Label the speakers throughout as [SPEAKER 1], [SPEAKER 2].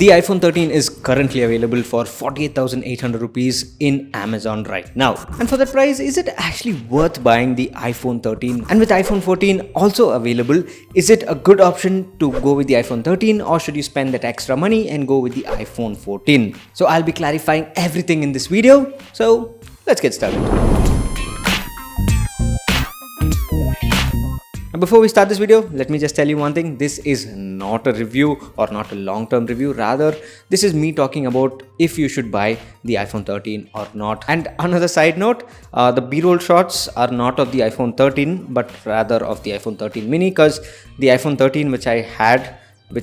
[SPEAKER 1] The iPhone 13 is currently available for 48,800 rupees in Amazon right now. And for that price, is it actually worth buying the iPhone 13? And with iPhone 14 also available, is it a good option to go with the iPhone 13, or should you spend that extra money and go with the iPhone 14? So I'll be clarifying everything in this video. So let's get started. Before we start this video, let me just tell you one thing. This is not a review or not a long-term review. Rather, this is me talking about if you should buy the iPhone 13 or not. And another side note, the B-roll shots are not of the iPhone 13, but rather of the iPhone 13 mini, because the iPhone 13 which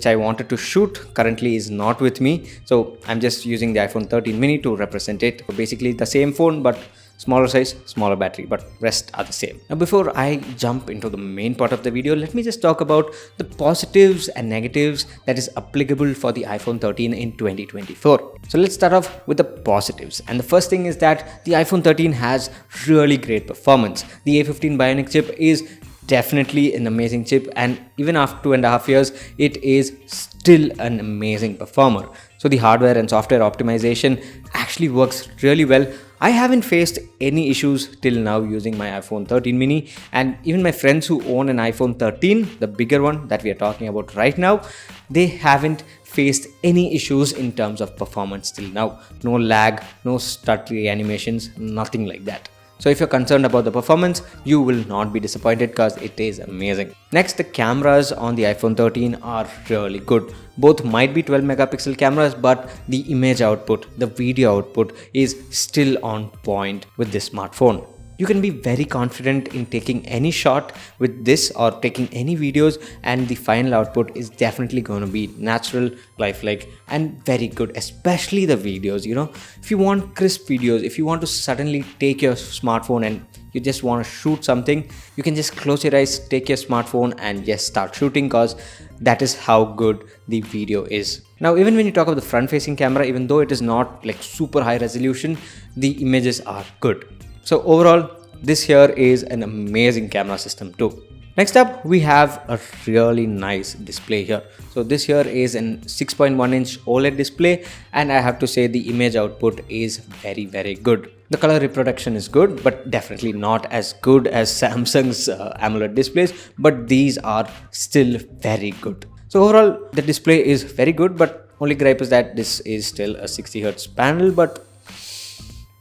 [SPEAKER 1] I wanted to shoot currently is not with me. So I'm just using the iPhone 13 mini to represent it. So basically the same phone, but smaller size, smaller battery, but rest are the same. Now, before I jump into the main part of the video, let me just talk about the positives and negatives that is applicable for the iPhone 13 in 2024. So let's start off with the positives. And the first thing is that the iPhone 13 has really great performance. The A15 Bionic chip is definitely an amazing chip, and even after 2.5 years, it is still an amazing performer. So the hardware and software optimization actually works really well. I haven't faced any issues till now using my iPhone 13 mini, and even my friends who own an iPhone 13, the bigger one that we are talking about right now, they haven't faced any issues in terms of performance till now. No lag, no stuttery animations, nothing like that. So if you're concerned about the performance, you will not be disappointed because it is amazing. Next, the cameras on the iPhone 13 are really good. Both might be 12 megapixel cameras, but the image output, the video output is still on point with this smartphone. You can be very confident in taking any shot with this or taking any videos, and the final output is definitely going to be natural, lifelike, and very good, especially the videos. You know, if you want crisp videos, if you want to suddenly take your smartphone and you just want to shoot something, you can just close your eyes, take your smartphone and just start shooting, because that is how good the video is. Now, even when you talk about the front facing camera, even though it is not like super high resolution, the images are good. So overall, this here is an amazing camera system too. Next up, we have a really nice display here. So this here is an 6.1 inch OLED display, and I have to say the image output is very, very good. The color reproduction is good, but definitely not as good as Samsung's AMOLED displays, but these are still very good. So overall, the display is very good, but only gripe is that this is still a 60 Hz panel, but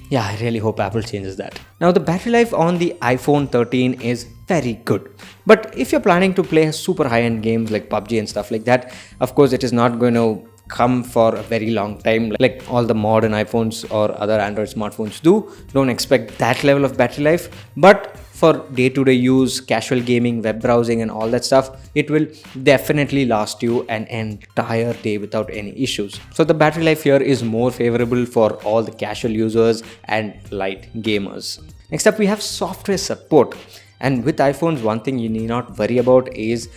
[SPEAKER 1] yeah, I really hope Apple changes that. Now, the battery life on the iPhone 13 is very good. But if you're planning to play super high-end games like PUBG and stuff like that, of course, it is not going to come for a very long time like all the modern iPhones or other Android smartphones do. Don't expect that level of battery life. But for day-to-day use, casual gaming, web browsing and all that stuff, it will definitely last you an entire day without any issues. So the battery life here is more favorable for all the casual users and light gamers. Next up, we have software support. And with iPhones, one thing you need not worry about is,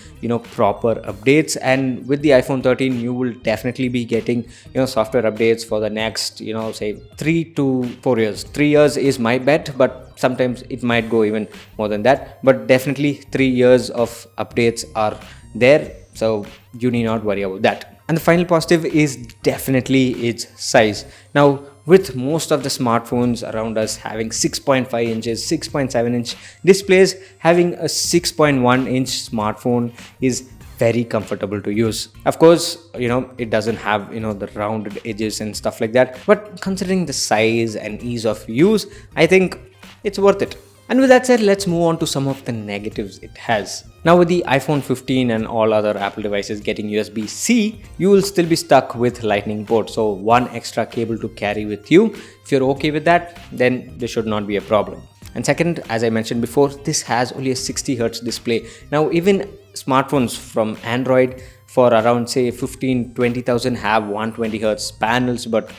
[SPEAKER 1] proper updates. And with the iPhone 13, you will definitely be getting, software updates for the next, say 3 to 4 years. 3 years is my bet, but sometimes it might go even more than that. But definitely 3 years of updates are there. So you need not worry about that. And the final positive is definitely its size. Now, with most of the smartphones around us having 6.5 inches, 6.7 inch displays, having a 6.1 inch smartphone is very comfortable to use. Of course, it doesn't have, the rounded edges and stuff like that. But considering the size and ease of use, I think it's worth it. And with that said, let's move on to some of the negatives it has. Now, with the iPhone 15 and all other Apple devices getting USB-C, you will still be stuck with Lightning port. So one extra cable to carry with you. If you're okay with that, then this should not be a problem. And second, as I mentioned before, this has only a 60 Hz display. Now, even smartphones from Android for around say 15-20,000 have 120 Hz panels, but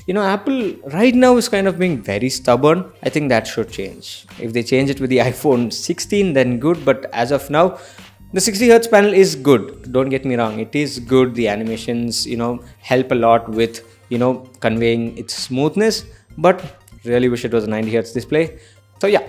[SPEAKER 1] Apple right now is kind of being very stubborn. I think that should change. If they change it with the iPhone 16, then good, but as of now, the 60 Hz panel is good. Don't get me wrong, it is good. The animations help a lot with conveying its smoothness, but really wish it was a 90 Hz display. So yeah,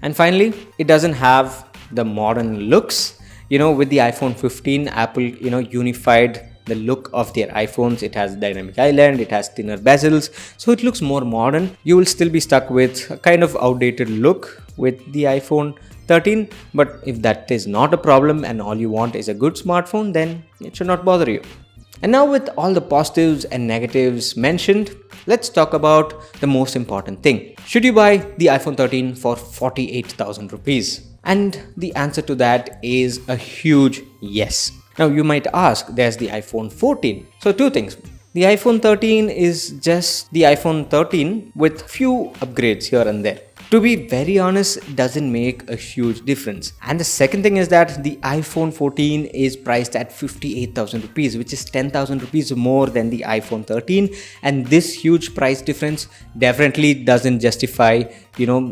[SPEAKER 1] and finally, it doesn't have the modern looks. With the iPhone 15, Apple unified the look of their iPhones. It has dynamic island, it has thinner bezels, so it looks more modern. You will still be stuck with a kind of outdated look with the iPhone 13, but if that is not a problem and all you want is a good smartphone, then it should not bother you. And now, with all the positives and negatives mentioned, let's talk about the most important thing. Should you buy the iPhone 13 for 48,000 rupees? And the answer to that is a huge yes. Now you might ask, there's the iPhone 14. So two things. The iPhone 13 is just the iPhone 13 with few upgrades here and there. To be very honest, it doesn't make a huge difference. And the second thing is that the iPhone 14 is priced at 58,000 rupees, which is 10,000 rupees more than the iPhone 13. And this huge price difference definitely doesn't justify,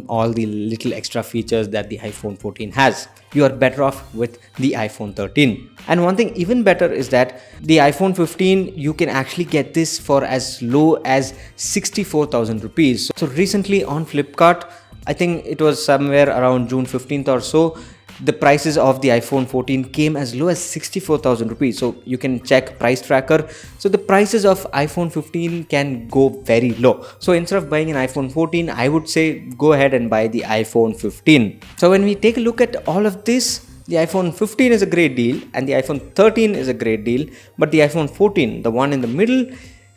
[SPEAKER 1] all the little extra features that the iPhone 14 has. You are better off with the iPhone 13. And one thing even better is that the iPhone 15, you can actually get this for as low as 64,000 rupees. So recently on Flipkart, I think it was somewhere around June 15th or so, the prices of the iPhone 14 came as low as 64,000 rupees. So you can check price tracker. So the prices of iPhone 15 can go very low. So instead of buying an iPhone 14, I would say go ahead and buy the iPhone 15. So when we take a look at all of this, the iPhone 15 is a great deal and the iPhone 13 is a great deal. But the iPhone 14, the one in the middle,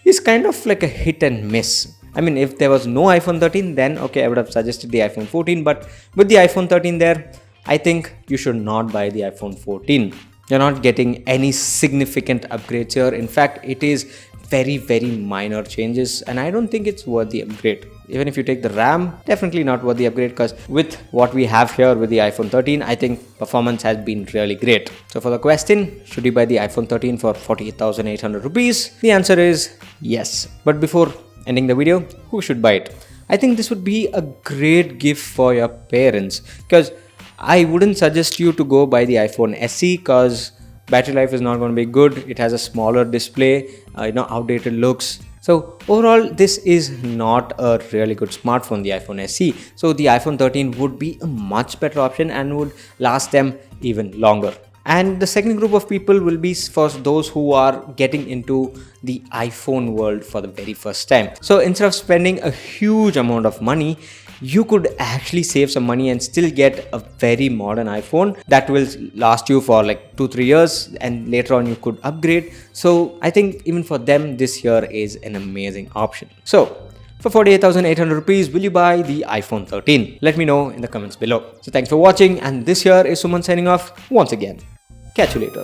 [SPEAKER 1] is kind of like a hit and miss. I mean, if there was no iPhone 13, then okay, I would have suggested the iPhone 14. But with the iPhone 13 there, I think you should not buy the iPhone 14. You're not getting any significant upgrades here. In fact, it is very, very minor changes and I don't think it's worth the upgrade. Even if you take the RAM, definitely not worth the upgrade, because with what we have here with the iPhone 13, I think performance has been really great. So for the question, should you buy the iPhone 13 for 48,800 rupees? The answer is yes. But before ending the video, who should buy it? I think this would be a great gift for your parents, because I wouldn't suggest you to go buy the iPhone SE because battery life is not going to be good. It has a smaller display, outdated looks. So overall, this is not a really good smartphone, the iPhone SE. So the iPhone 13 would be a much better option and would last them even longer. And the second group of people will be for those who are getting into the iPhone world for the very first time. So instead of spending a huge amount of money, you could actually save some money and still get a very modern iPhone that will last you for like 2-3 years, and later on you could upgrade. So I think even for them, this here is an amazing option. So for 48,800 rupees, will you buy the iPhone 13? Let me know in the comments below. So thanks for watching, and this here is Suman signing off once again. Catch you later.